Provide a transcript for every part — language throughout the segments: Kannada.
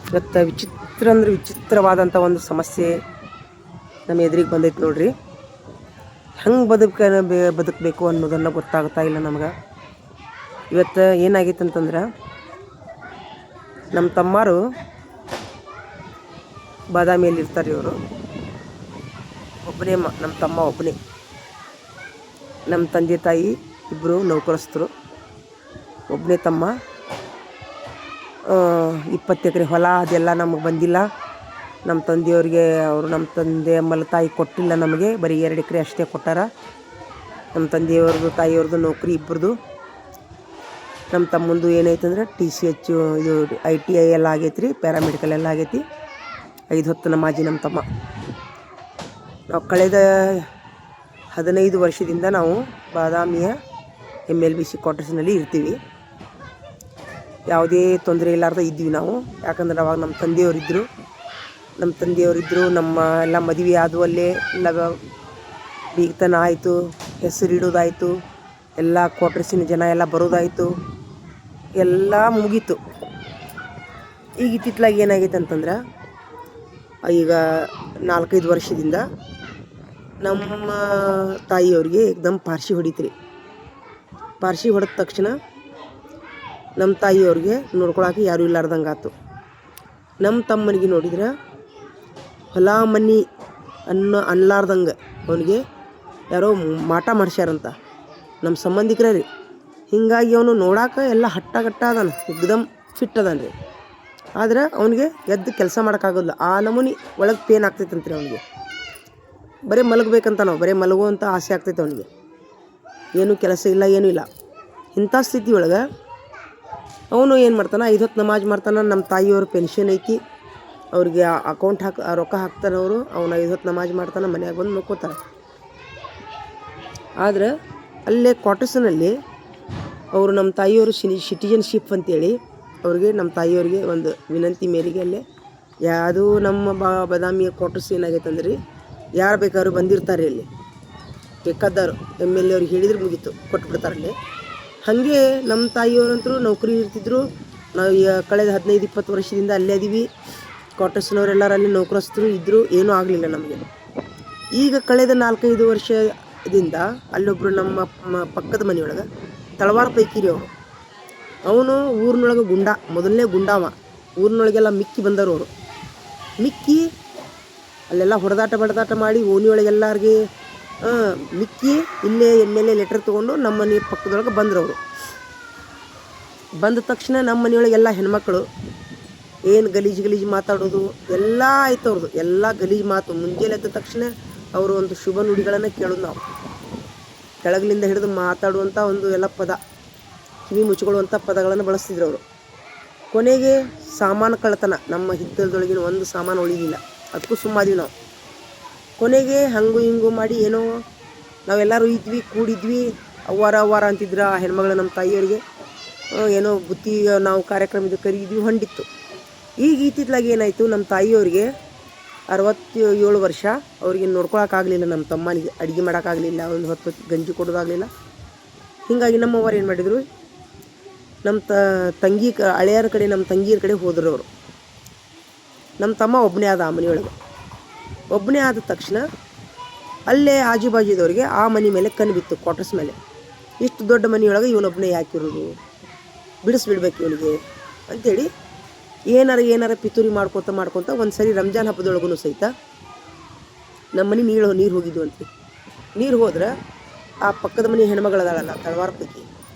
ಇವತ್ತು ವಿಚಿತ್ರ ಅಂದ್ರೆ ವಿಚಿತ್ರವಾದಂಥ ಒಂದು ಸಮಸ್ಯೆ ನಮ್ಮ ಎದುರಿಗೆ ಬಂದೈತೆ ನೋಡ್ರಿ. ಹೆಂಗೆ ಬದುಕಬೇಕು ಅನ್ನೋದನ್ನು ಗೊತ್ತಾಗ್ತಾ ಇಲ್ಲ ನಮ್ಗೆ. ಇವತ್ತು ಏನಾಗೈತೆ ಅಂತಂದ್ರೆ, ನಮ್ಮ ತಮ್ಮರು ಬಾದಾಮಿಯಲ್ಲಿ ಇರ್ತಾರೆ. ಇವರು ಒಬ್ಬನೇ ನಮ್ಮ ತಮ್ಮ ಒಬ್ಬನೇ. ನಮ್ಮ ತಂದೆ ತಾಯಿ ಇಬ್ಬರು ನೌಕರಸ್ಥರು. ಒಬ್ಬನೇ ತಮ್ಮ. 20 ಎಕರೆ ಹೊಲ ಅದೆಲ್ಲ ನಮಗೆ ಬಂದಿಲ್ಲ. ನಮ್ಮ ತಂದೆಯವ್ರಿಗೆ ನಮ್ಮ ತಂದೆ ತಾಯಿ ಕೊಟ್ಟಿಲ್ಲ ನಮಗೆ. ಬರೀ 2 ಎಕರೆ ಅಷ್ಟೇ ಕೊಟ್ಟಾರ. ನಮ್ಮ ತಂದೆಯವ್ರದ್ದು ತಾಯಿಯವ್ರದ್ದು ನೌಕರಿ ಇಬ್ಬರದು. ನಮ್ಮ ತಮ್ಮಂದು ಏನೈತಂದ್ರೆ TCH ಇದು ITI ಎಲ್ಲ ಆಗೈತೆ ರೀ, ಪ್ಯಾರಾಮೆಡಿಕಲ್ ಎಲ್ಲ ಆಗೈತಿ. 5 ಹೊತ್ತು ನಮಾಜಿ ನಮ್ಮ ತಮ್ಮ. ನಾವು ಕಳೆದ 15 ವರ್ಷದಿಂದ ನಾವು ಬಾದಾಮಿಯ MLBC ಕ್ವಾರ್ಟರ್ಸ್ನಲ್ಲಿ ಇರ್ತೀವಿ. ಯಾವುದೇ ತೊಂದರೆ ಇಲ್ಲಾರ್ದ ಇದ್ವಿ ನಾವು. ಯಾಕಂದ್ರೆ ಅವಾಗ ನಮ್ಮ ತಂದೆಯವರಿದ್ದರು. ನಮ್ಮ ಎಲ್ಲ ಮದುವೆ ಆದವು ಅಲ್ಲೇ. ಎಲ್ಲ ಬೀಗ್ತನ ಆಯಿತು, ಹೆಸರಿಡೋದಾಯಿತು, ಎಲ್ಲ ಕ್ವಾರ್ಟರ್ಸಿನ ಜನ ಎಲ್ಲ ಬರೋದಾಯಿತು, ಎಲ್ಲ ಮುಗೀತು. ಈಗ ಇತ್ತಿತ್ತಲಾಗಿ ಏನಾಗೈತೆ ಅಂತಂದ್ರೆ, ಈಗ 4-5 ವರ್ಷದಿಂದ ನಮ್ಮ ತಾಯಿಯವ್ರಿಗೆ ಏಕ್ದಮ್ ಪಾರ್ಸಿ ಹೊಡಿತ್ರಿ. ಪಾರ್ಸಿ ಹೊಡೆದ ತಕ್ಷಣ ನಮ್ಮ ತಾಯಿಯವ್ರಿಗೆ ನೋಡ್ಕೊಳಕ್ಕೆ ಯಾರೂ ಇಲ್ಲಾರ್ದಂಗೆ ಆಯ್ತು. ನಮ್ಮ ತಮ್ಮನಿಗೆ ನೋಡಿದ್ರೆ ಹೊಲ ಮನಿ ಅನ್ಲಾರ್ದಂಗೆ ಅವನಿಗೆ ಯಾರೋ ಮಾಟ ಮಾಡಿಸ್ಯಾರಂತ, ನಮ್ಮ ಸಂಬಂಧಿಕರೇ ರೀ. ಹೀಗಾಗಿ ಅವನು ನೋಡಾಕ ಎಲ್ಲ ಹಟ್ಟಗಟ್ಟ ಅದಾನ, ಏಕ್ದಮ್ ಫಿಟ್ ಅದಾನ ರೀ. ಆದರೆ ಅವನಿಗೆ ಎದ್ದು ಕೆಲಸ ಮಾಡೋಕ್ಕಾಗೋಲ್ಲ. ಆ ನಮೂನಿ ಒಳಗೆ ಪೇನ್ ಆಗ್ತೈತಂತ್ರಿ ಅವನಿಗೆ. ಬರೀ ಮಲಗಬೇಕಂತ ನಾವು, ಬರೀ ಮಲಗುವಂಥ ಆಸೆ ಆಗ್ತೈತೆ ಅವನಿಗೆ. ಏನೂ ಕೆಲಸ ಇಲ್ಲ, ಏನೂ ಇಲ್ಲ. ಇಂಥ ಸ್ಥಿತಿ ಒಳಗೆ ಅವನು ಏನು ಮಾಡ್ತಾನೆ, 5 ಹೊತ್ತು ನಮಾಜ್ ಮಾಡ್ತಾನೆ. ನಮ್ಮ ತಾಯಿಯವ್ರ ಪೆನ್ಷನ್ ಐತಿ, ಅವ್ರಿಗೆ ಅಕೌಂಟ್ ರೊಕ್ಕ ಹಾಕ್ತಾನೆ ಅವರು. ಅವನು 5 ಹೊತ್ತು ನಮಾಜ್ ಮಾಡ್ತಾನೆ, ಮನ್ಯಾಗ ಬಂದು ನೋಡ್ಕೋತಾರೆ. ಆದರೆ ಅಲ್ಲೇ ಕ್ವಾರ್ಟರ್ಸ್ನಲ್ಲಿ ಅವರು ನಮ್ಮ ತಾಯಿಯವರು ಸಿಟಿಜನ್ಶಿಪ್ ಅಂತೇಳಿ ಅವ್ರಿಗೆ, ನಮ್ಮ ತಾಯಿಯವ್ರಿಗೆ ಒಂದು ವಿನಂತಿ ಮೇರೆಗೆ ಅಲ್ಲೇ ಯಾವುದೂ ನಮ್ಮ ಬಾದಾಮಿಯ ಕ್ವಾರ್ಟರ್ಸ್ ಏನಾಗೈತೆ ಅಂದ್ರೆ, ಯಾರು ಬೇಕಾದ್ರೂ ಬಂದಿರ್ತಾರೆ ಇಲ್ಲಿ, ಬೇಕಾದವರು MLA ಅವ್ರಿಗೆ ಹೇಳಿದ್ರೆ ಮುಗೀತು, ಕೊಟ್ಬಿಡ್ತಾರಲ್ಲಿ. ಹಾಗೆ ನಮ್ಮ ತಾಯಿಯವ್ರಂತರೂ ನೌಕರಿ ಇರ್ತಿದ್ರು. ನಾವು ಕಳೆದ 15-20 ವರ್ಷದಿಂದ ಅಲ್ಲೇ ಅದೀವಿ. ಕ್ವಾರ್ಟರ್ಸ್ನವರೆಲ್ಲರೂ ಅಲ್ಲಿ ನೌಕರಸ್ಥರು ಇದ್ದರು, ಏನೂ ಆಗಲಿಲ್ಲ ನಮಗೆ. ಈಗ ಕಳೆದ 4-5 ವರ್ಷದಿಂದ ಅಲ್ಲೊಬ್ಬರು ನಮ್ಮ ಪಕ್ಕದ ಮನೆಯೊಳಗೆ ತಳವಾರ ಪೈಕಿ ರೀ ಅವರು. ಅವನು ಊರಿನೊಳಗೆ ಮೊದಲನೇ ಗುಂಡಾವ. ಊರಿನೊಳಗೆಲ್ಲ ಮಿಕ್ಕಿ ಬಂದರು ಅವರು. ಮಿಕ್ಕಿ ಅಲ್ಲೆಲ್ಲ ಹೊಡೆದಾಟ ಮಾಡಿ ಓಣಿಯೊಳಗೆಲ್ಲರಿಗೆ ಮಿಕ್ಕಿ ಇಲ್ಲೇ MLA ಲೆಟರ್ ತೊಗೊಂಡು ನಮ್ಮ ಮನೆ ಪಕ್ಕದೊಳಗೆ ಬಂದರು ಅವರು. ಬಂದ ತಕ್ಷಣ ನಮ್ಮ ಮನೆಯೊಳಗೆಲ್ಲ ಹೆಣ್ಮಕ್ಳು ಏನು ಗಲೀಜು ಮಾತಾಡೋದು ಎಲ್ಲ ಆಯ್ತು ಅವ್ರದ್ದು. ಎಲ್ಲ ಗಲೀಜು ಮಾತು. ಮುಂಜಾನೆ ಎದ್ದ ತಕ್ಷಣ ಅವರು ಒಂದು ಶುಭ ನುಡಿಗಳನ್ನು ಕೇಳೋದು ನಾವು. ಕೆಳಗಲಿಂದ ಹಿಡಿದು ಮಾತಾಡುವಂಥ ಒಂದು ಎಲ್ಲ ಪದ, ಕಿವಿ ಮುಚ್ಕೊಳ್ಳುವಂಥ ಪದಗಳನ್ನು ಬಳಸ್ತಿದ್ರು ಅವರು. ಕೊನೆಗೆ ಸಾಮಾನು ಕಳ್ತನ, ನಮ್ಮ ಹಿತ್ತಲದೊಳಗಿನ ಒಂದು ಸಾಮಾನು ಉಳಿಲಿಲ್ಲ, ಅದಕ್ಕೂ ಸುಮ್ಮಾದ್ವಿ ನಾವು. ಕೊನೆಗೆ ಹಂಗು ಹಿಂಗು ಮಾಡಿ ಏನೋ ನಾವೆಲ್ಲರೂ ಕೂಡಿದ್ವಿ. ಅವ್ವಾರ ಅಂತಿದ್ರು ಆ ಹೆಣ್ಮಗಳು ನಮ್ಮ ತಾಯಿಯವರಿಗೆ. ಏನೋ ಬುತ್ತಿ ನಾವು ಕಾರ್ಯಕ್ರಮದ ಕರೀದ್ವಿ, ಹೊಂಡಿತ್ತು. ಈಗ ಇತ್ತಿತ್ತಲಾಗಿ ಏನಾಯಿತು, ನಮ್ಮ ತಾಯಿಯವರಿಗೆ 67 ವರ್ಷ. ಅವ್ರಿಗೆ ನೋಡ್ಕೊಳಕ್ಕಾಗಲಿಲ್ಲ. ನಮ್ಮ ತಮ್ಮನಿಗೆ ಅಡುಗೆ ಮಾಡೋಕ್ಕಾಗಲಿಲ್ಲ, ಒಂದು ಹೊತ್ತು ಗಂಜಿ ಕೊಡೋದಾಗಲಿಲ್ಲ. ಹೀಗಾಗಿ ನಮ್ಮವ್ವರು ಏನು ಮಾಡಿದರು, ನಮ್ಮ ತಂಗಿ ಹಳೆಯರ ಕಡೆ, ನಮ್ಮ ತಂಗಿಯರ ಕಡೆ ಹೋದರು ಅವರು. ನಮ್ಮ ತಮ್ಮ ಒಬ್ಬನೇ ಆದ ಆ ಮನೆಯೊಳಗೆ. ಒಬ್ಬನೇ ಆದ ತಕ್ಷಣ ಅಲ್ಲೇ ಆಜುಬಾಜುದವ್ರಿಗೆ ಆ ಮನೆ ಮೇಲೆ ಕಣ್ಣು ಬಿತ್ತು, ಕ್ವಾರ್ಟರ್ಸ್ ಮೇಲೆ. ಇಷ್ಟು ದೊಡ್ಡ ಮನೆಯೊಳಗೆ ಇವನೊಬ್ಬನೇ ಯಾಕಿರೋದು, ಬಿಡಿಸ್ಬಿಡ್ಬೇಕು ಇವನಿಗೆ ಅಂಥೇಳಿ ಏನಾರ ಪಿತೂರಿ ಮಾಡ್ಕೊತ ಒಂದು ಸರಿ ರಂಜಾನ್ ಹಬ್ಬದೊಳಗೂ ಸಹಿತ ನಮ್ಮ ಮನೆ ನೀರು ಹೋಗಿದ್ವು ಅಂತ್ರಿ. ನೀರು ಹೋದ್ರೆ ಆ ಪಕ್ಕದ ಮನೆ ಹೆಣ್ಮಗಳದಾಳಲ್ಲ ತಳವಾರ ಪೈಕಿ,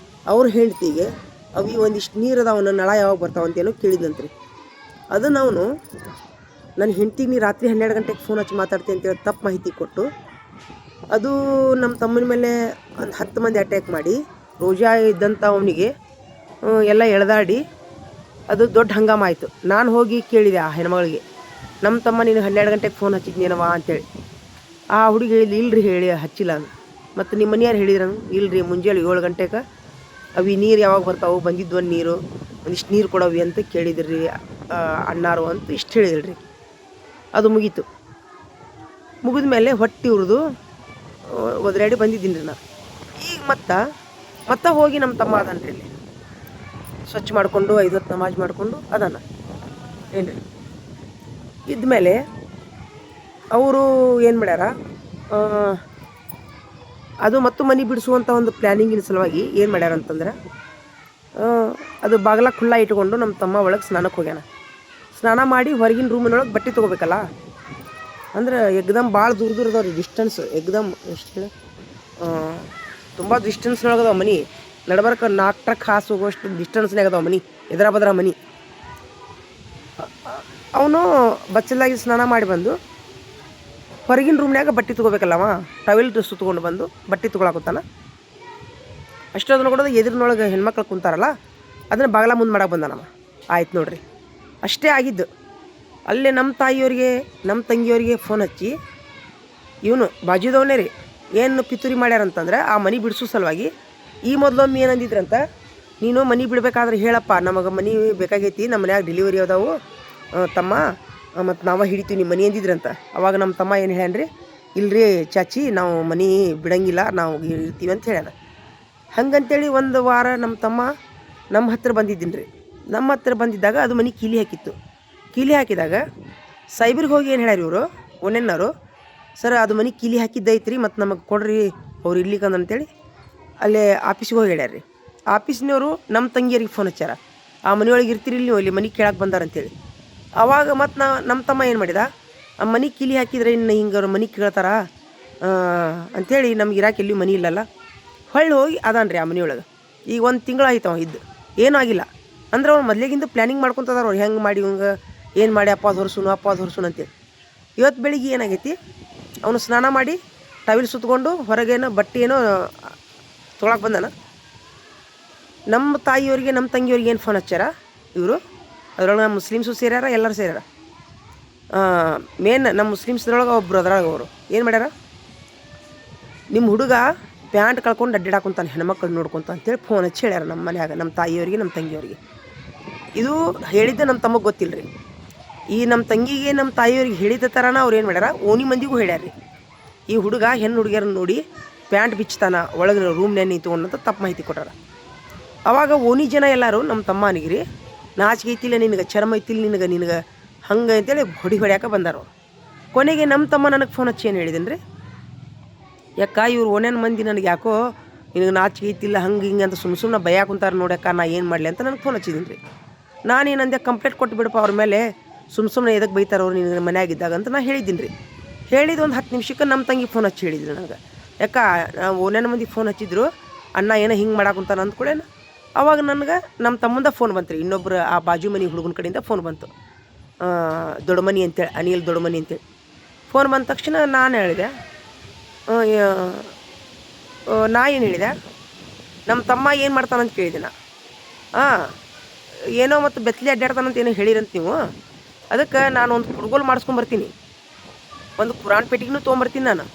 ಅವ್ರ ಹೆಂಡ್ತಿಗೆ ಅವು ಒಂದಿಷ್ಟು ನೀರು ಅದಾವನ್ನ ನಳ ಯಾವಾಗ ಬರ್ತಾವಂತೇನೋ ಕೇಳಿದಂತ್ರಿ. ಅದನ್ನು ಅವನು ನನ್ನ ಹೆಂಡ್ತಿಗೆ ನೀ ರಾತ್ರಿ 12 ಗಂಟೆಗೆ ಫೋನ್ ಹಚ್ಚಿ ಮಾತಾಡ್ತೀನಿ ಅಂತೇಳಿ ತಪ್ಪು ಮಾಹಿತಿ ಕೊಟ್ಟು, ಅದು ನಮ್ಮ ತಮ್ಮನ ಮೇಲೆ ಒಂದು 10 ಮಂದಿ ಅಟ್ಯಾಕ್ ಮಾಡಿ, ರೋಜಾ ಇದ್ದಂಥ ಅವನಿಗೆ ಎಲ್ಲ ಎಳೆದಾಡಿ ಅದು ದೊಡ್ಡ ಹಂಗಾಮ ಆಯಿತು. ನಾನು ಹೋಗಿ ಕೇಳಿದೆ ಆ ಹೆಣ್ಮಗಳಿಗೆ, ನಮ್ಮ ತಮ್ಮ ನೀನು 12 ಗಂಟೆಗೆ ಫೋನ್ ಹಚ್ಚಿದ್ನೇನವ ಅಂತೇಳಿ. ಆ ಹುಡುಗಿ ಹೇಳಿದ್ಲಿ, ಇಲ್ರಿ ಹೇಳಿ ಹಚ್ಚಿಲ್ಲ. ಮತ್ತು ನಿಮ್ಮ ಮನೆಯಾರು ಹೇಳಿದ್ರು, ಇಲ್ರಿ ಮುಂಜಾನೆ 7 ಗಂಟೆಗೆ ಅವು ನೀರು ಯಾವಾಗ ಬರ್ತಾವೆ, ಬಂದಿದ್ವು ನೀರು, ಒಂದಿಷ್ಟು ನೀರು ಕೊಡವಿ ಅಂತ ಕೇಳಿದ್ರಿ ಅಣ್ಣಾರು ಅಂತ ಇಷ್ಟು ಹೇಳಿದ್ರಿ. ಅದು ಮುಗೀತು. ಮುಗಿದ ಮೇಲೆ ಹೊಟ್ಟೆ ಉರಿದು ಒದರಾಡಿ ಬಂದಿದ್ದೀನಿ ರೀ ನಾನು. ಈಗ ಮತ್ತೆ ಹೋಗಿ ನಮ್ಮ ತಮ್ಮ ಅದನ್ರಿ ಇಲ್ಲಿ ಸ್ವಚ್ಛ ಮಾಡಿಕೊಂಡು 5 ಹೊತ್ತು ನಮಾಜ್ ಮಾಡಿಕೊಂಡು ಅದಾನ. ಏನು ಇದ್ಮೇಲೆ ಅವರು ಏನು ಮಾಡ್ಯಾರ, ಅದು ಮತ್ತು ಮನೆ ಬಿಡಿಸುವಂಥ ಒಂದು ಪ್ಲ್ಯಾನಿಂಗಿನ ಸಲುವಾಗಿ ಏನು ಮಾಡ್ಯಾರ ಅಂತಂದ್ರೆ, ಅದು ಬಾಗಿಲ ಖುಲ್ಲ ಇಟ್ಕೊಂಡು ನಮ್ಮ ತಮ್ಮ ಒಳಗೆ ಸ್ನಾನಕ್ಕೆ ಹೋಗ್ಯಾನ. ಸ್ನಾನ ಮಾಡಿ ಹೊರಗಿನ ರೂಮಿನೊಳಗೆ ಬಟ್ಟೆ ತೊಗೋಬೇಕಲ್ಲ, ಅಂದ್ರೆ ಎಕ್ದಮ್ ಭಾಳ ದೂರ ದೂರ ಅದಾವ ರೀ ಡಿಸ್ಟೆನ್ಸ್. ಎಕ್ದಮ್ ಎಷ್ಟು ಹೇಳಿ, ತುಂಬ ಡಿಸ್ಟೆನ್ಸ್ನೊಳಗೆ ಅದಾವ ಮನೆ. ನಡ್ಬರ್ಕ 4 ಟ್ರಕ್ ಹಾಸು ಹೋಗೋಷ್ಟು ಡಿಸ್ಟೆನ್ಸ್ನಾಗ ಅದಾವ ಮನೆ, ಎದುರ ಬದ್ರ ಮನೆ. ಅವನು ಬಚ್ಚಲಾಗಿ ಸ್ನಾನ ಮಾಡಿ ಬಂದು ಹೊರಗಿನ ರೂಮ್ನ್ಯಾಗ ಬಟ್ಟೆ ತೊಗೋಬೇಕಲ್ಲವ, ಟವೆಲ್ ಸುತ್ಕೊಂಡು ಬಂದು ಬಟ್ಟೆ ತೊಗೊಳಕತ್ತಾನ. ಅಷ್ಟೊಂದು ನೋಡೋದು ಎದುರಿನೊಳಗೆ ಹೆಣ್ಮಕ್ಳು ಕುಂತಾರಲ್ಲ, ಅದನ್ನು ಬಾಗಲ ಮುಂದೆ ಮಾಡಕ್ಕೆ ಬಂದಾನವ. ಆಯ್ತು ನೋಡ್ರಿ, ಅಷ್ಟೇ ಆಗಿದ್ದು. ಅಲ್ಲೇ ನಮ್ಮ ತಾಯಿಯವ್ರಿಗೆ ನಮ್ಮ ತಂಗಿಯವ್ರಿಗೆ ಫೋನ್ ಹಚ್ಚಿ, ಇವನು ಬಾಜುದವನೇ ರೀ ಏನು ಪಿತೂರಿ ಮಾಡ್ಯಾರಂತಂದ್ರೆ, ಆ ಮನೆ ಬಿಡಿಸೋ ಸಲುವಾಗಿ ಈ ಮೊದಲೊಮ್ಮೆ ಏನಂದಿದ್ರಂತ, ನೀನು ಮನೆ ಬಿಡಬೇಕಾದ್ರೆ ಹೇಳಪ್ಪ, ನಮಗೆ ಮನೆ ಬೇಕಾಗೈತಿ, ನಮ್ಮ ಮನ್ಯಾಗ ಡೆಲಿವರಿ ಅದಾವು ತಮ್ಮ, ಮತ್ತು ನಾವು ಹಿಡಿತೀವಿ ನಿಮ್ಮ ಮನೆ ಅಂದಿದ್ರಂತ. ಅವಾಗ ನಮ್ಮ ತಮ್ಮ ಏನು ಹೇಳ್ಯಾನ್ರಿ, ಇಲ್ರಿ ಚಾಚಿ ನಾವು ಮನೆ ಬಿಡಂಗಿಲ್ಲ, ನಾವು ಇರ್ತೀವಿ ಅಂತ ಹೇಳ್ಯಾನ. ಹಂಗಂತೇಳಿ ಒಂದು ವಾರ ನಮ್ಮ ತಮ್ಮ ನಮ್ಮ ಹತ್ರ ಬಂದಿದ್ದೀನಿ ರೀ. ನಮ್ಮ ಹತ್ರ ಬಂದಿದ್ದಾಗ ಅದು ಮನೆ ಕೀಲಿ ಹಾಕಿತ್ತು. ಕೀಲಿ ಹಾಕಿದಾಗ ಸೈಬರ್ಗೆ ಹೋಗಿ ಏನು ಹೇಳ್ಯಾರ ಇವರು ಒಣ್ಣೆನ್ನವರು, ಸರ್ ಅದು ಮನೆ ಕೀಲಿ ಹಾಕಿದ್ದೈತ್ರಿ, ಮತ್ತು ನಮಗೆ ಕೊಡ್ರಿ ಅವ್ರು ಇರ್ಲಿಕ್ಕಂದು ಅಂತೇಳಿ ಅಲ್ಲೇ ಆಫೀಸ್ಗೆ ಹೋಗಿ ಹೇಳ್ಯಾರ ರೀ. ಆಫೀಸ್ನವರು ನಮ್ಮ ತಂಗಿಯರಿಗೆ ಫೋನ್ ಹಚ್ಚಾರ, ಆ ಮನೆಯೊಳಗೆ ಇರ್ತೀರಿ ನೀವು, ಇಲ್ಲಿ ಮನೆ ಕೇಳಕ್ಕೆ ಬಂದಾರಂತೇಳಿ. ಆವಾಗ ಮತ್ತು ನಮ್ಮ ತಮ್ಮ ಏನು ಮಾಡಿದ, ಆ ಮನೆ ಕೀಲಿ ಹಾಕಿದ್ರೆ ಇನ್ನು ಹಿಂಗೆ ಅವ್ರು ಮನೆ ಕೇಳ್ತಾರ ಅಂಥೇಳಿ ನಮ್ಗೆ ಇರಾಕೆ ಎಲ್ಲಿ ಮನೆ ಇಲ್ಲಲ್ಲ, ಹೊಳ್ಳಿ ಹೋಗಿ ಅದಾನ್ರಿ ಆ ಮನೆಯೊಳಗೆ. ಈಗ 1 ತಿಂಗಳಾಯ್ತು ಅವ ಇದ್ದು, ಏನೂ ಆಗಿಲ್ಲ. ಅಂದ್ರೆ ಅವ್ರು ಮೊದಲೇಗಿಂದ ಪ್ಲ್ಯಾನಿಂಗ್ ಮಾಡ್ಕೊತದಾರ ಅವ್ರು, ಹೆಂಗೆ ಮಾಡಿ ಇವಂಗೆ ಏನು ಮಾಡಿ ಅಪ್ಪ ಅದು ಹೊರಸುನು ಅಂತೇಳಿ. ಇವತ್ತು ಬೆಳಿಗ್ಗೆ ಏನಾಗೈತಿ, ಅವನು ಸ್ನಾನ ಮಾಡಿ ಟವೆಲ್ ಸುತ್ಕೊಂಡು ಹೊರಗೇನೋ ಬಟ್ಟೆ ಏನೋ ತೊಗೊಳಕ್ಕೆ ಬಂದಾನ. ನಮ್ಮ ತಾಯಿಯವ್ರಿಗೆ ನಮ್ಮ ತಂಗಿಯವ್ರಿಗೆ ಏನು ಫೋನ್ ಹಚ್ಚಾರ ಇವರು, ಅದ್ರೊಳಗೆ ನಮ್ಮ ಮುಸ್ಲಿಮ್ಸು ಸೇರ್ಯಾರ, ಎಲ್ಲರೂ ಸೇರ್ಯಾರ. ಮೇನ್ ನಮ್ಮ ಮುಸ್ಲಿಮ್ಸ್ದ್ರೊಳಗೆ ಒಬ್ಬರು ಅದ್ರಾಗ ಅವರು ಏನು ಮಾಡ್ಯಾರ, ನಿಮ್ಮ ಹುಡುಗ ಪ್ಯಾಂಟ್ ಕಳ್ಕೊಂಡು ಅಡ್ಡಾಡ್ಕೊಂತಾನೆ ಹೆಣ್ಮಕ್ಳು ನೋಡ್ಕೊಂತ ಅಂತೇಳಿ ಫೋನ್ ಹಚ್ಚಿ ಹೇಳ್ಯಾರ ನಮ್ಮ ಮನ್ಯಾಗ, ನಮ್ಮ ತಾಯಿಯವ್ರಿಗೆ ನಮ್ಮ ತಂಗಿಯವ್ರಿಗೆ. ಇದು ಹೇಳಿದ್ದೆ ನಮ್ಮ ತಮಗೆ ಗೊತ್ತಿಲ್ಲ ರೀ. ಈ ನಮ್ಮ ತಂಗಿಗೆ ನಮ್ಮ ತಾಯಿಯವ್ರಿಗೆ ಹೇಳಿದ ಥರನ ಅವ್ರು ಏನು ಮಾಡ್ಯಾರ, ಓಣಿ ಮಂದಿಗೂ ಹೇಳ್ಯಾರ ರೀ, ಈ ಹುಡುಗ ಹೆಣ್ಣು ಹುಡುಗಿಯರನ್ನ ನೋಡಿ ಪ್ಯಾಂಟ್ ಬಿಚ್ತಾನ ಒಳಗೆ ರೂಮ್ನ್ಯಾಗ ನಿಂತ್ಕೊಂಡಂತ ತಪ್ಪು ಮಾಹಿತಿ ಕೊಟ್ಟಾರ. ಅವಾಗ ಓಣಿ ಜನ ಎಲ್ಲರೂ ನಮ್ಮ ತಮ್ಮನಿಗೆ ರೀ, ನಾಚಿಕೆ ಐತಿಲ್ಲ ನಿನಗೆ, ಚರ್ಮ ಐತಿಲ್ಲ ನಿನಗೆ ಹಂಗೆ ಅಂತೇಳಿ ಹೊಡ್ಯಾಕೆ ಬಂದಾರ. ಕೊನೆಗೆ ನಮ್ಮ ತಮ್ಮ ನನಗೆ ಫೋನ್ ಹಚ್ಚಿ ಏನು ಹೇಳಿದ್ದೀನಿ ರೀ, ಯಾಕ ಇವ್ರು ಓಣ್ಯಾನ ಮಂದಿ ನನಗೆ ಯಾಕೋ ನಿನಗೆ ನಾಚಿಕೆ ಐತಿಲ್ಲ ಹಂಗೆ ಹಿಂಗೆ ಅಂತ ಸುಮ್ಮನೆ ಭಯ ಕುಂತಾರೆ ನೋಡ್ಯಾಕ, ನಾ ಏನು ಮಾಡಲಿ ಅಂತ ನನಗೆ ಫೋನ್ ಹಚ್ಚಿದ್ದೀನಿ ರೀ. ನಾನೇನಂದೆ, ಕಂಪ್ಲೇಂಟ್ ಕೊಟ್ಟು ಬಿಡಪ್ಪ ಅವ್ರ ಮೇಲೆ, ಸುಮ್ಮನೆ ಎದಕ್ಕೆ ಬೈತಾರೆ ಅವ್ರು ನಿನಗೆ ಮನ್ಯಾಗಿದ್ದಾಗ ಅಂತ ನಾನು ಹೇಳಿದ್ದೀನಿ ರೀ. ಹೇಳಿದ ಒಂದು 10 ನಿಮಿಷಕ್ಕೆ ನಮ್ಮ ತಂಗಿ ಫೋನ್ ಹಚ್ಚಿ ಹೇಳಿದ್ರು ನನಗೆ, ಯಾಕ ಓಣ್ಯಾನ ಮಂದಿ ಫೋನ್ ಹಚ್ಚಿದ್ರು, ಅಣ್ಣ ಏನೋ ಹಿಂಗೆ ಮಾಡಾಕುಂತಾನ ಅಂದ್ಕೊಳ್ಳೇನ. ಅವಾಗ ನನಗೆ ನಮ್ಮ ತಮ್ಮಂದ ಫೋನ್ ಬಂತು ರೀ, ಇನ್ನೊಬ್ರು ಆ ಬಾಜು ಮನೆ ಹುಡುಗನ ಕಡೆಯಿಂದ ಫೋನ್ ಬಂತು, ದೊಡ್ಡಮನಿ ಅಂತೇಳಿ, ಅನಿಲ್ ದೊಡ್ಡಮನಿ ಅಂತೇಳಿ. ಫೋನ್ ಬಂದ ತಕ್ಷಣ ನಾನು ಹೇಳಿದೆ, ನಾ ಏನು ಹೇಳಿದೆ, ನಮ್ಮ ತಮ್ಮ ಏನು ಮಾಡ್ತಾನಂತ ಕೇಳಿದೆ ನಾ. ಏನೋ ಮತ್ತು ಬೆತ್ತಲೆ ಅಡ್ಡಾಡ್ತಾನಂತ ಏನೋ ಹೇಳಿರಂತ ನೀವು, ಅದಕ್ಕೆ ನಾನು ಒಂದು ಕುಡ್ಗೋಲು ಮಾಡಿಸ್ಕೊಂಬರ್ತೀನಿ, ಒಂದು ಕುರಾನ್ ಪೆಟ್ಟಿಗೆನೂ ತೊಗೊಂಬರ್ತೀನಿ ನಾನು.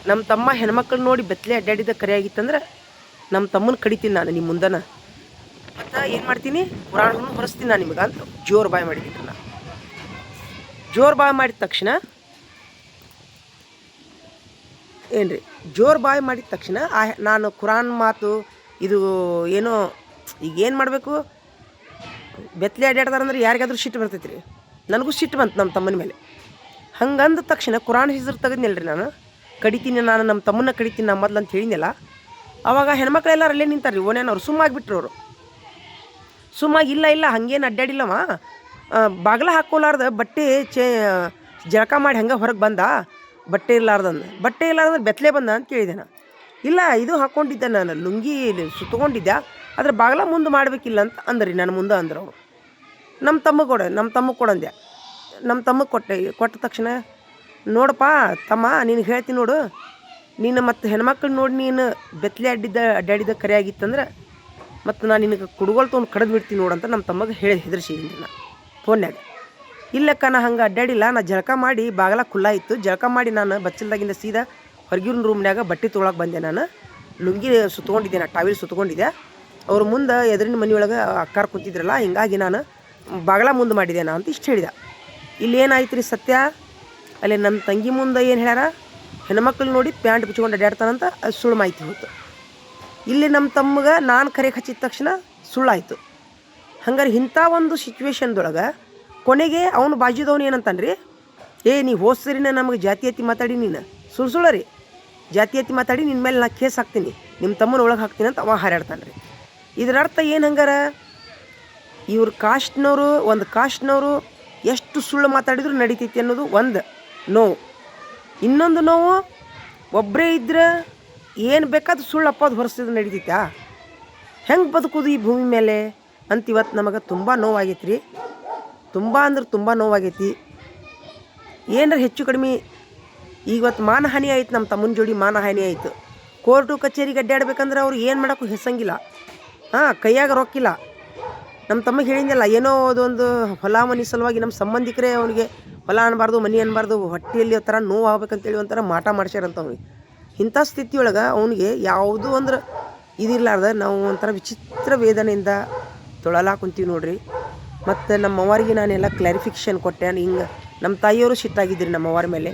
ನಮ್ಮ ತಮ್ಮ ಹೆಣ್ಮಕ್ಳು ನೋಡಿ ಬೆತ್ತಲೆ ಅಡ್ಡಾಡಿದ ಕರೆ ಆಗಿತ್ತಂದ್ರೆ ನಮ್ಮ ತಮ್ಮನ ಕಡಿತೀನಿ ನಾನು ನಿಮ್ಮ ಮುಂದನ, ಮತ್ತು ಏನು ಮಾಡ್ತೀನಿ, ಕುರಾನನ್ನು ಹೊರಿಸ್ತೀನಿ ನಾನು ನಿಮಗೆ ಅಂತ ಜೋರು ಬಾಯ್ ಮಾಡಿದ್ದೀನಿ ನಾನು. ಜೋರು ಬಾಯ್ ಮಾಡಿದ ತಕ್ಷಣ ಏನು ರೀ, ಜೋರು ಬಾಯ್ ಮಾಡಿದ ತಕ್ಷಣ ನಾನು ಕುರಾನ್ ಮಾತು ಇದು ಏನೋ ಈಗ ಏನು ಮಾಡಬೇಕು, ಬೆತ್ತಲೆ ಅಡ್ಡಾಡ್ತಾರಂದ್ರೆ ಯಾರಿಗಾದ್ರೂ ಸಿಟ್ಟು ಬರ್ತೈತಿ ರೀ, ನನಗೂ ಸಿಟ್ಟು ಬಂತು ನಮ್ಮ ತಮ್ಮನ ಮೇಲೆ. ಹಂಗಂದ ತಕ್ಷಣ ಕುರಾನ್ ಹೆಸರು ತೆಗೆದ್ನಿಲ್ಲ ರೀ ನಾನು, ಕಡಿತೀನಿ ನಾನು ನಮ್ಮ ತಮ್ಮನ್ನ ಕಡಿತೀನಿ ನಾ ಮೊದ್ಲು ಅಂತ ಹೇಳಿದ್ನಲ್ಲ. ಆವಾಗ ಹೆಣ್ಮಕ್ಳೆಲ್ಲರೂ ಅಲ್ಲೇ ನಿಂತಾರೆ ರೀ, ಓನೇನವ್ರು ಸುಮ್ಮಾಗಿಬಿಟ್ರು. ಅವರು ಸುಮ್ಮಾಗಿ ಇಲ್ಲ ಹಂಗೇನು ಅಡ್ಡಾಡಿಲ್ಲವ, ಬಾಗಿಲ ಹಾಕ್ಕೊಲಾರ್ದ ಬಟ್ಟೆ ಜಳಕ ಮಾಡಿ ಹಂಗೆ ಹೊರಗೆ ಬಂದ, ಬಟ್ಟೆ ಇಲ್ಲಾರ್ದಂದ್ರೆ ಬೆತ್ತಲೆ ಬಂದ ಅಂತ ಕೇಳಿದೆ ನಾನು. ಇಲ್ಲ ಇದು ಹಾಕ್ಕೊಂಡಿದ್ದೆ ನಾನು, ಲುಂಗಿ ಸುತ್ತಕೊಂಡಿದ್ದೆ, ಆದರೆ ಬಾಗಿಲ ಮುಂದೆ ಮಾಡಬೇಕಿಲ್ಲ ಅಂತ ಅಂದ್ರಿ ನನ್ನ ಮುಂದೆ ಅಂದರು ಅವರು. ನಮ್ಮ ತಮ್ಮ ಕೊಡಂದೆ, ನಮ್ಮ ತಮಗೆ ಕೊಟ್ಟ ತಕ್ಷಣ, ನೋಡಪ್ಪ ತಮ್ಮ ನಿನಗೆ ಹೇಳ್ತೀನಿ ನೋಡು, ನೀನು ಮತ್ತು ಹೆಣ್ಮಕ್ಳು ನೋಡಿ ನೀನು ಬೆತ್ತಲೆ ಅಡ್ಡಾಡಿದ ಕರೆ ಆಗಿತ್ತಂದ್ರೆ ಮತ್ತು ನಾನು ನಿನಗೆ ಕುಡ್ಗೋಲ್ ತೊಗೊಂಡು ಕಡ್ದು ಬಿಡ್ತೀನಿ ನೋಡಂತ ನಮ್ಮ ತಮ್ಮಗೆ ಹೇಳಿ ಹೆದರ್ಸಿದ್ದೀನಿ ನಾನು ಫೋನ್ಯಾಗ. ಇಲ್ಲಕ್ಕ ನಾ ಹಂಗೆ ಅಡ್ಡಾಡಿಲ್ಲ, ನಾ ಜಳಕ ಮಾಡಿ ಬಾಗಲ ಖುಲ್ಲ ಇತ್ತು, ಜಳಕ ಮಾಡಿ ನಾನು ಬಚ್ಚಲ್ದಾಗಿಂದ ಸೀದಾ ಹೊರಗಿನ ರೂಮ್ನ್ಯಾಗ ಬಟ್ಟೆ ತೊಗೊಳಕ್ಕೆ ಬಂದೆ. ನಾನು ಲುಂಗಿ ಸುತ್ಕೊಂಡಿದ್ದೆ, ನಾನು ಟಾವಿಲ್ ಸುತ್ಕೊಂಡಿದ್ದೆ. ಅವ್ರ ಮುಂದೆ ಎದುರಿನ ಮನೆಯೊಳಗೆ ಅಕ್ಕಾರ ಕೂತಿದ್ರಲ್ಲ, ಹಿಂಗಾಗಿ ನಾನು ಬಾಗಲ ಮುಂದೆ ಮಾಡಿದೆ ನಾ ಅಂತ ಇಷ್ಟು ಹೇಳಿದೆ. ಇಲ್ಲಿ ಏನಾಯ್ತು ರೀ ಸತ್ಯ, ಅಲ್ಲಿ ನನ್ನ ತಂಗಿ ಮುಂದೆ ಏನು ಹೇಳ್ಯಾರ, ಹೆಣ್ಮಕ್ಳು ನೋಡಿ ಪ್ಯಾಂಟ್ ಬಿಚ್ಕೊಂಡು ಅಡ್ಡಾಡ್ತಾನಂತ ಅದು ಸುಳ್ಳು ಮಾಹಿತಿ ಹೋಯ್ತು. ಇಲ್ಲಿ ನಮ್ಮ ತಮ್ಮಗೆ ನಾನು ಕರೆ ಹಚ್ಚಿದ ತಕ್ಷಣ ಸುಳ್ಳಾಯಿತು. ಹಂಗಾರೆ ಇಂಥ ಒಂದು ಸಿಚುವೇಶನ್ದೊಳಗೆ ಕೊನೆಗೆ ಅವನು ಬಾಜುದವನು ಏನಂತಾನೆ ರೀ, ನೀ ಹೋದ್ಸರಿನ ನಮಗೆ ಜಾತಿಯತಿ ಮಾತಾಡಿ ನೀನು ಸುಳ್ಳು ರೀ, ಜಾತಿಯತಿ ಮಾತಾಡಿ ನಿನ್ನ ಮೇಲೆ ನಾ ಕೇಸ್ ಹಾಕ್ತೀನಿ, ನಿಮ್ಮ ತಮ್ಮನ ಒಳಗೆ ಹಾಕ್ತೀನಿ ಅಂತ ಅವ ಹಾರಾಡ್ತಾನೆ ರೀ. ಇದರ ಅರ್ಥ ಏನು ಹಂಗಾರ, ಇವ್ರ ಕಾಸ್ಟ್ನವರು ಒಂದು ಕಾಸ್ಟ್ನವರು ಎಷ್ಟು ಸುಳ್ಳು ಮಾತಾಡಿದ್ರು ನಡೀತೈತಿ ಅನ್ನೋದು ಒಂದು ನೋವು. ಇನ್ನೊಂದು ನೋವು, ಒಬ್ಬರೇ ಇದ್ರೆ ಏನು ಬೇಕಾದ್ರೂ ಸುಳ್ಳು ಅಪ್ಪದು ಹೊರಿಸಿದ್ರೆ ನಡೀತೈತಾ, ಹೆಂಗೆ ಬದುಕೋದು ಈ ಭೂಮಿ ಮೇಲೆ ಅಂತ ಇವತ್ತು ನಮಗೆ ತುಂಬ ನೋವಾಗೈತಿ ರೀ. ತುಂಬ ಅಂದ್ರೆ ತುಂಬ ನೋವಾಗೈತಿ. ಏನಾರ ಹೆಚ್ಚು ಕಡಿಮೆ ಇವತ್ತು ಮಾನಹಾನಿ ಆಯ್ತು, ನಮ್ಮ ತಮ್ಮನ ಜೋಡಿ ಮಾನಹಾನಿ ಆಯಿತು. ಕೋರ್ಟು ಕಚೇರಿಗೆ ಅಡ್ಡಾಡ್ಬೇಕಂದ್ರೆ ಅವ್ರು ಏನು ಮಾಡೋಕ್ಕೂ ಹೆಸಂಗಿಲ್ಲ, ಕೈಯಾಗ ರೊಕ್ಕಿಲ್ಲ. ನಮ್ಮ ತಮ್ಮಗೆ ಹೇಳಿದ್ನಲ್ಲ, ಏನೋ ಅದೊಂದು ಹೊಲ ಮನೆ ಸಲುವಾಗಿ ನಮ್ಮ ಸಂಬಂಧಿಕರೇ ಅವನಿಗೆ ಹೊಲ ಅನ್ನಬಾರ್ದು ಮನೆ ಅನ್ನಬಾರ್ದು, ಹೊಟ್ಟೆಯಲ್ಲಿ ಆ ಥರ ನೋವು ಆಗ್ಬೇಕಂತೇಳಿ ಒಂಥರ ಮಾಟ ಮಾಡ್ಸ್ಯಾರಂತ ಅವ್ನಿಗೆ. ಇಂಥ ಸ್ಥಿತಿಯೊಳಗೆ ಅವನಿಗೆ ಯಾವುದೂ ಅಂದ್ರೆ ಇದಿರ್ಲಾರ್ದ ನಾವು ಒಂಥರ ವಿಚಿತ್ರ ವೇದನೆಯಿಂದ ತೊಳಲಾಕ ಕುಂತೀವಿ ನೋಡ್ರಿ. ಮತ್ತು ನಮ್ಮ ಅವ್ವರಿಗೆ ನಾನೆಲ್ಲ ಕ್ಲಾರಿಫಿಕೇಷನ್ ಕೊಟ್ಟೆ. ಹಿಂಗೆ ನಮ್ಮ ತಾಯಿಯವರು ಸಿಟ್ಟಾಗಿದ್ದರು ನಮ್ಮವ್ವರ ಮೇಲೆ,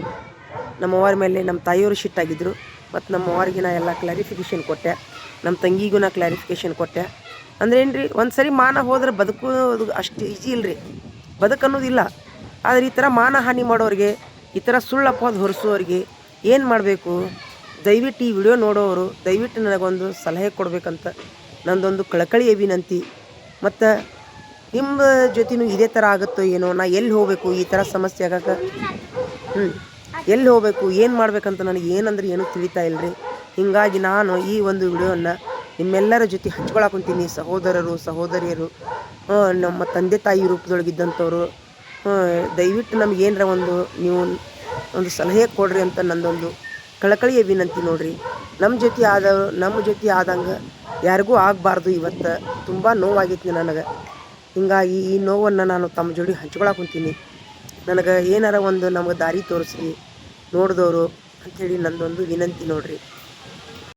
ನಮ್ಮ ತಾಯಿಯವರು ಸಿಟ್ಟಾಗಿದ್ದರು. ಮತ್ತು ನಮ್ಮ ಅವ್ವರಿಗೆ ನಾ ಎಲ್ಲ ಕ್ಲಾರಿಫಿಕೇಷನ್ ಕೊಟ್ಟೆ, ನಮ್ಮ ತಂಗಿಗೂ ನಾ ಕ್ಲಾರಿಫಿಕೇಷನ್ ಕೊಟ್ಟೆ. ಅಂದ್ರೆ ಏನು ರೀ, ಒಂದು ಸರಿ ಮಾನ ಹೋದ್ರೆ ಬದುಕೋದು ಅಷ್ಟು ಈಜಿ ಇಲ್ಲರಿ, ಬದುಕನ್ನೋದಿಲ್ಲ. ಆದರೆ ಈ ಥರ ಮಾನಹಾನಿ ಮಾಡೋರಿಗೆ, ಈ ಥರ ಸುಳ್ಳು ಅಪವಾದ ಹೊರಿಸೋರಿಗೆ ಏನು ಮಾಡಬೇಕು, ದಯವಿಟ್ಟು ಈ ವಿಡಿಯೋ ನೋಡೋರು ದಯವಿಟ್ಟು ನನಗೊಂದು ಸಲಹೆ ಕೊಡಬೇಕಂತ ನಂದೊಂದು ಕಳಕಳಿಯ ವಿನಂತಿ. ಮತ್ತು ನಿಮ್ಮ ಜೊತೆನೂ ಇದೇ ಥರ ಆಗುತ್ತೋ ಏನೋ, ನಾ ಎಲ್ಲಿ ಹೋಗಬೇಕು ಈ ಥರ ಸಮಸ್ಯೆ ಆಗಕ್ಕೆ, ಎಲ್ಲಿ ಹೋಗಬೇಕು ಏನು ಮಾಡಬೇಕಂತ ನನಗೆ ಏನಂದ್ರೆ ಏನೂ ತಿಳಿತಾ ಇಲ್ಲರಿ. ಹೀಗಾಗಿ ನಾನು ಈ ಒಂದು ವಿಡಿಯೋನ ನಿಮ್ಮೆಲ್ಲರ ಜೊತೆ ಹಂಚ್ಕೊಳಕುಂತೀನಿ. ಸಹೋದರರು ಸಹೋದರಿಯರು, ನಮ್ಮ ತಂದೆ ತಾಯಿ ರೂಪದೊಳಗಿದ್ದಂಥವ್ರು, ದಯವಿಟ್ಟು ನಮಗೇನರ ನೀವು ಒಂದು ಸಲಹೆ ಕೊಡ್ರಿ ಅಂತ ನಂದೊಂದು ಕಳಕಳಿಯ ವಿನಂತಿ ನೋಡ್ರಿ. ನಮ್ಮ ಜೊತೆ ಆದಂಗೆ ಯಾರಿಗೂ ಆಗಬಾರ್ದು. ಇವತ್ತು ತುಂಬ ನೋವಾಗೈತಿ ನನಗೆ. ಹೀಗಾಗಿ ಈ ನೋವನ್ನು ನಾನು ತಮ್ಮ ಜೋಡಿ ಹಂಚ್ಕೊಳಕುಂತೀನಿ. ನನಗೆ ಏನಾರ ಒಂದು ನಮಗೆ ದಾರಿ ತೋರಿಸ್ರಿ ನೋಡಿದವರು ಅಂಥೇಳಿ ನಂದೊಂದು ವಿನಂತಿ ನೋಡ್ರಿ.